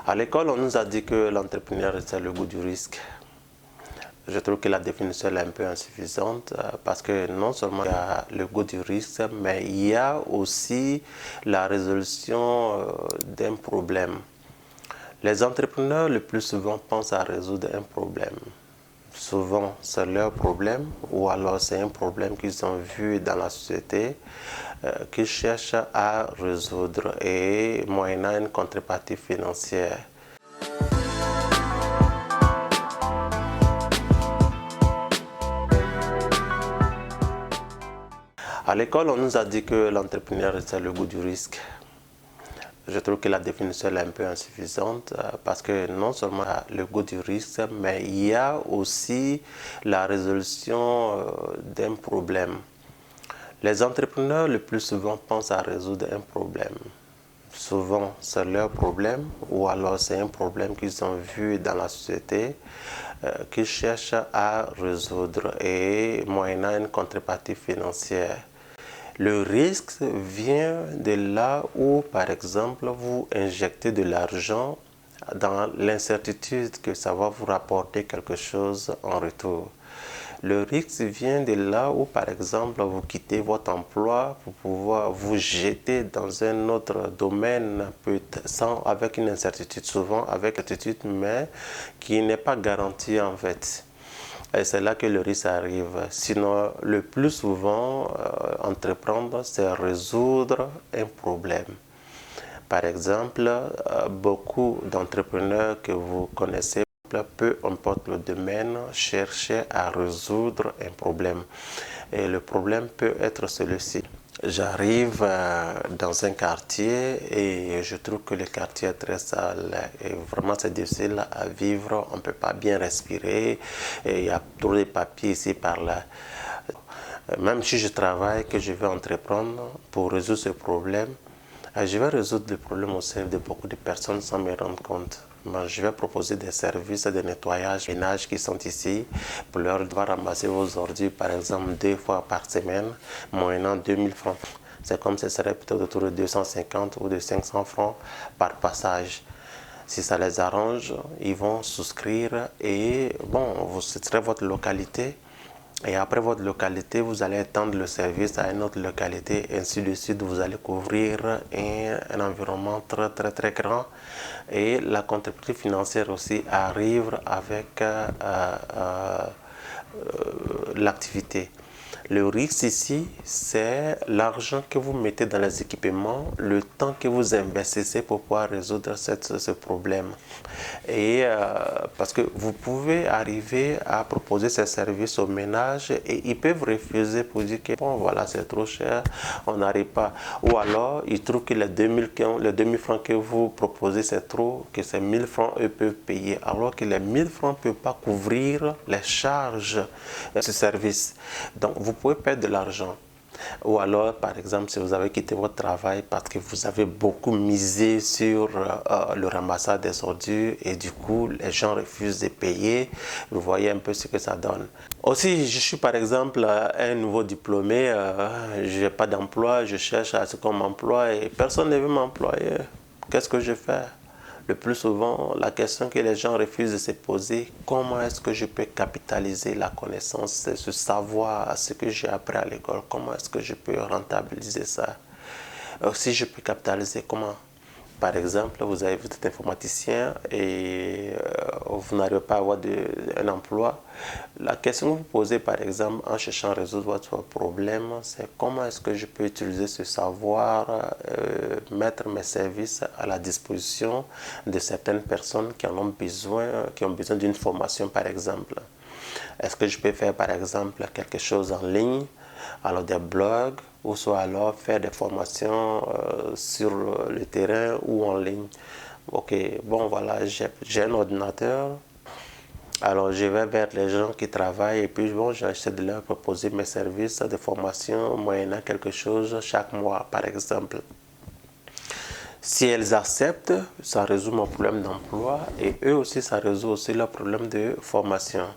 À l'école, on nous a dit que l'entrepreneur, c'est le goût du risque. Je trouve que la définition est un peu insuffisante parce que non seulement il y a le goût du risque, mais il y a aussi la résolution d'un problème. Les entrepreneurs, le plus souvent, pensent à résoudre un problème. Souvent, c'est leur problème ou alors c'est un problème qu'ils ont vu dans la société qu'ils cherchent à résoudre et moyennant une contrepartie financière. À l'école, on nous a dit que l'entrepreneur, c'est le goût du risque. Je trouve que la définition est un peu insuffisante parce que non seulement il y a le goût du risque, mais il y a aussi la résolution d'un problème. Les entrepreneurs, le plus souvent, pensent à résoudre un problème. Souvent, c'est leur problème ou alors c'est un problème qu'ils ont vu dans la société qu'ils cherchent à résoudre et moyennant une contrepartie financière. Le risque vient de là où, par exemple, vous injectez de l'argent dans l'incertitude que ça va vous rapporter quelque chose en retour. Le risque vient de là où, par exemple, vous quittez votre emploi pour pouvoir vous jeter dans un autre domaine avec une incertitude, souvent avec une incertitude, mais qui n'est pas garantie en fait. Et c'est là que le risque arrive. Sinon, le plus souvent, entreprendre, c'est résoudre un problème. Par exemple, beaucoup d'entrepreneurs que vous connaissez, peu importe le domaine, cherchent à résoudre un problème. Et le problème peut être celui-ci. J'arrive dans un quartier et je trouve que le quartier est très sale et vraiment c'est difficile à vivre, on ne peut pas bien respirer, et il y a trop de papiers ici par là. Même si je travaille, que je vais entreprendre pour résoudre ce problème, je vais résoudre le problème au sein de beaucoup de personnes sans me rendre compte. Je vais proposer des services de nettoyage, ménage qui sont ici pour leur devoir ramasser vos ordures, par exemple 2 fois par semaine, moyennant 2000 francs. C'est comme ce serait peut-être autour de 250 ou de 500 francs par passage. Si ça les arrange, ils vont souscrire et bon, vous citerez votre localité. Et après votre localité, vous allez étendre le service à une autre localité, ainsi de suite. Vous allez couvrir un environnement très grand. Et la contrepartie financière aussi arrive avec l'activité. Le risque ici, c'est l'argent que vous mettez dans les équipements, le temps que vous investissez pour pouvoir résoudre ce problème. Et parce que vous pouvez arriver à proposer ces services aux ménages et ils peuvent refuser pour dire que bon voilà c'est trop cher, on n'arrive pas. Ou alors ils trouvent que les 2000 francs que vous proposez c'est trop, que ces 1000 francs eux peuvent payer. Alors que les 1000 francs ne peuvent pas couvrir les charges de ce service. Donc vous pouvez perdre de l'argent. Ou alors, par exemple, si vous avez quitté votre travail parce que vous avez beaucoup misé sur le ramassage des ordures et du coup, les gens refusent de payer, vous voyez un peu ce que ça donne. Aussi, je suis par exemple un nouveau diplômé, je n'ai pas d'emploi, je cherche à ce qu'on m'emploie et personne ne veut m'employer. Qu'est-ce que je fais? Le plus souvent, la question que les gens refusent de se poser, comment est-ce que je peux capitaliser la connaissance, ce savoir, ce que j'ai appris à l'école, comment est-ce que je peux rentabiliser ça? Si je peux capitaliser, comment? Par exemple, vous êtes informaticien et vous n'arrivez pas à avoir un emploi. La question que vous posez, par exemple, en cherchant à résoudre votre problème, c'est comment est-ce que je peux utiliser ce savoir, mettre mes services à la disposition de certaines personnes qui ont besoin d'une formation, par exemple. Est-ce que je peux faire, par exemple, quelque chose en ligne, alors des blogs, ou soit alors faire des formations sur le terrain ou en ligne. Ok, bon voilà, j'ai un ordinateur, alors je vais vers les gens qui travaillent et puis bon, j'essaie de leur proposer mes services de formation moyennant quelque chose chaque mois, par exemple. Si elles acceptent, ça résout mon problème d'emploi et eux aussi, ça résout aussi leur problème de formation.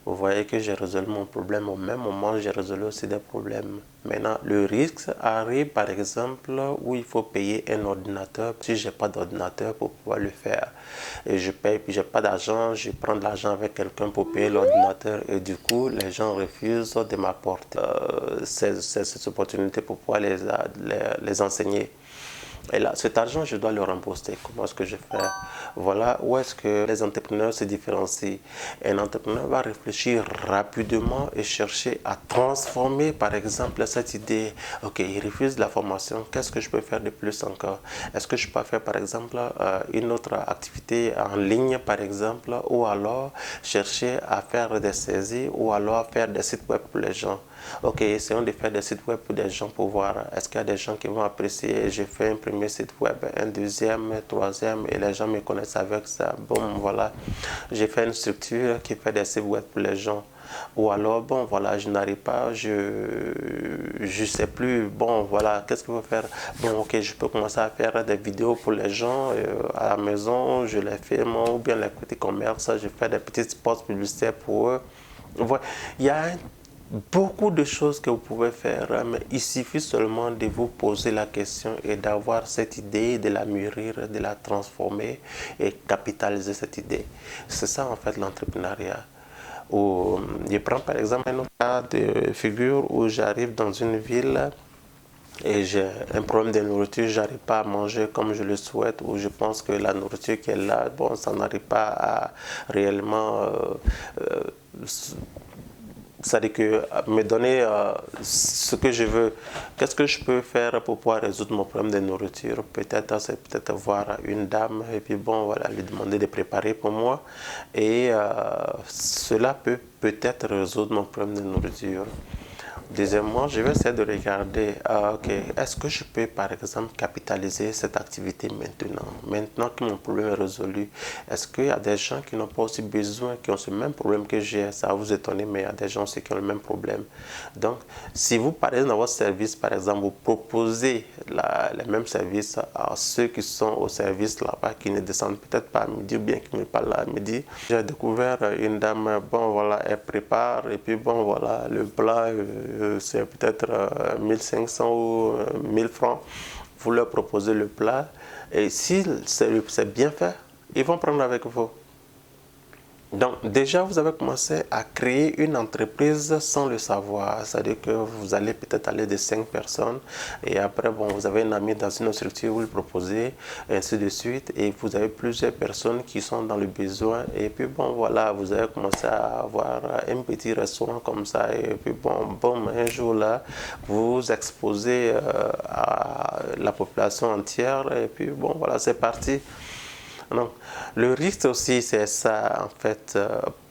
vous voyez que j'ai résolu mon problème. Au même moment, j'ai résolu aussi des problèmes. Maintenant, le risque arrive, par exemple, où il faut payer un ordinateur. Si je n'ai pas d'ordinateur pour pouvoir le faire, et je paye, puis je n'ai pas d'argent, je prends de l'argent avec quelqu'un pour payer l'ordinateur. Et du coup, les gens refusent de m'apporter ces opportunités pour pouvoir les enseigner. Et là, cet argent, je dois le rembourser. Comment est-ce que je fais? Voilà où est-ce que les entrepreneurs se différencient. Un entrepreneur va réfléchir rapidement et chercher à transformer, par exemple, cette idée. Ok, il refuse la formation. Qu'est-ce que je peux faire de plus encore? Est-ce que je peux faire, par exemple, une autre activité en ligne, par exemple, ou alors chercher à faire des saisies, ou alors faire des sites web pour les gens? Ok, essayons de faire des sites web pour des gens pour voir est-ce qu'il y a des gens qui vont apprécier. J'ai fait un premier site web, un deuxième, un troisième et les gens me connaissent avec ça. Bon, voilà, j'ai fait une structure qui fait des sites web pour les gens. Ou alors, bon, voilà, je n'arrive pas, je sais plus, bon, voilà, qu'est-ce qu'il faut faire? Bon, ok, je peux commencer à faire des vidéos pour les gens à la maison, je les filme, ou bien les petits commerces, je fais des petits spots publicitaires pour eux. Voilà. Il y a beaucoup de choses que vous pouvez faire, mais il suffit seulement de vous poser la question et d'avoir cette idée, de la mûrir, de la transformer et capitaliser cette idée. C'est ça en fait l'entrepreneuriat. Je prends par exemple un autre cas de figure où j'arrive dans une ville et j'ai un problème de nourriture, j'arrive pas à manger comme je le souhaite, ou je pense que la nourriture qui est là, bon, ça n'arrive pas à réellement c'est-à-dire que me donner ce que je veux. Qu'est-ce que je peux faire pour pouvoir résoudre mon problème de nourriture? Peut-être, c'est peut-être voir une dame et puis bon, voilà, lui demander de préparer pour moi. Et cela peut peut-être résoudre mon problème de nourriture. Deuxièmement, je vais essayer de regarder, ok, est-ce que je peux par exemple capitaliser cette activité maintenant que mon problème est résolu? Est-ce qu'il y a des gens qui n'ont pas aussi besoin, qui ont ce même problème que j'ai? Ça va vous étonner, mais il y a des gens aussi qui ont le même problème. Donc, si vous, par exemple, dans votre service, par exemple, vous proposez les mêmes services à ceux qui sont au service là-bas, qui ne descendent peut-être pas à midi ou bien qui ne parlent pas à midi. J'ai découvert une dame, bon voilà, elle prépare et puis bon voilà, le plat, c'est peut-être 1500 ou 1000 francs. Vous leur proposez le plat et si c'est bien fait, ils vont prendre avec vous. Donc déjà, vous avez commencé à créer une entreprise sans le savoir. C'est-à-dire que vous allez peut-être aller de 5 personnes et après, bon, vous avez un ami dans une autre structure, vous le proposez, et ainsi de suite. Et vous avez plusieurs personnes qui sont dans le besoin. Et puis, bon, voilà, vous avez commencé à avoir un petit restaurant comme ça. Et puis, bon, un jour là, vous exposez à la population entière. Et puis, bon, voilà, c'est parti. Donc, le risque aussi, c'est ça, en fait,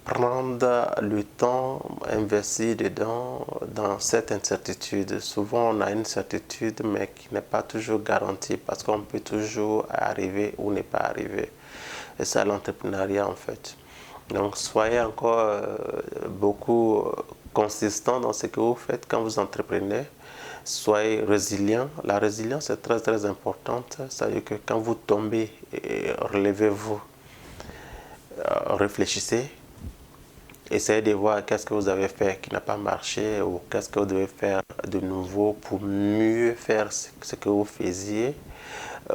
prendre le temps, investir dedans, dans cette incertitude. Souvent, on a une certitude, mais qui n'est pas toujours garantie, parce qu'on peut toujours arriver ou ne pas arriver. Et c'est l'entrepreneuriat, en fait. Donc, soyez encore beaucoup consistant dans ce que vous faites quand vous entreprenez. Soyez résilient. La résilience est très très importante. C'est-à-dire que quand vous tombez, relevez-vous, réfléchissez, essayez de voir qu'est-ce que vous avez fait qui n'a pas marché ou qu'est-ce que vous devez faire de nouveau pour mieux faire ce que vous faisiez.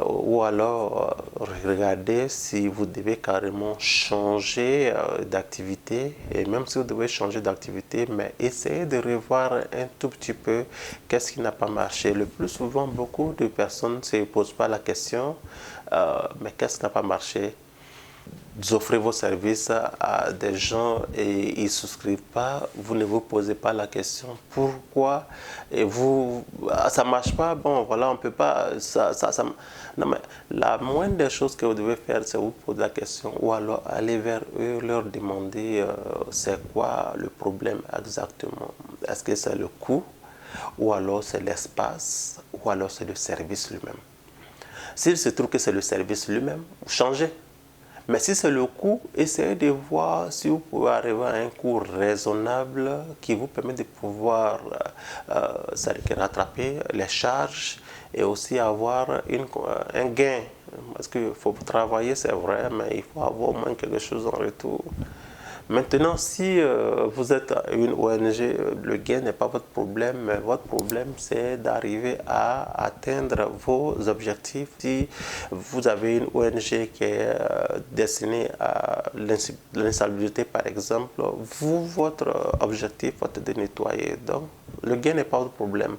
Ou alors regardez si vous devez carrément changer d'activité. Et même si vous devez changer d'activité, mais essayez de revoir un tout petit peu qu'est-ce qui n'a pas marché. Le plus souvent, beaucoup de personnes ne se posent pas la question, mais qu'est-ce qui n'a pas marché? Vous offrez vos services à des gens et ils ne souscrivent pas, vous ne vous posez pas la question pourquoi et vous, ça ne marche pas, bon voilà, on ne peut pas, non, mais la moindre des choses que vous devez faire, c'est vous poser la question ou alors aller vers eux, leur demander c'est quoi le problème exactement. Est-ce que c'est le coût ou alors c'est l'espace ou alors c'est le service lui-même. S'il se trouve que c'est le service lui-même, changez. Mais si c'est le coût, essayez de voir si vous pouvez arriver à un coût raisonnable qui vous permet de pouvoir rattraper les charges et aussi avoir un gain. Parce qu'il faut travailler, c'est vrai, mais il faut avoir au moins quelque chose en retour. Maintenant, si vous êtes une ONG, le gain n'est pas votre problème, mais votre problème, c'est d'arriver à atteindre vos objectifs. Si vous avez une ONG qui est destinée à l'insalubrité, par exemple, vous, votre objectif est de nettoyer. Donc, le gain n'est pas votre problème.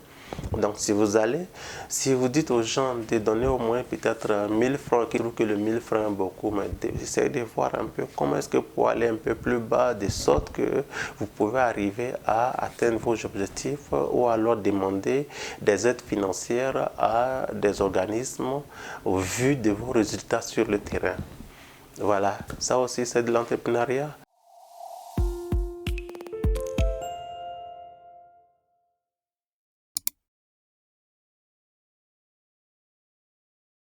Donc, si vous dites aux gens de donner au moins peut-être 1000 francs, qui trouvent que le 1000 francs est beaucoup, mais essayez de voir un peu comment est-ce que pour aller un peu plus bas, de sorte que vous pouvez arriver à atteindre vos objectifs ou alors demander des aides financières à des organismes au vu de vos résultats sur le terrain. Voilà, ça aussi c'est de l'entrepreneuriat.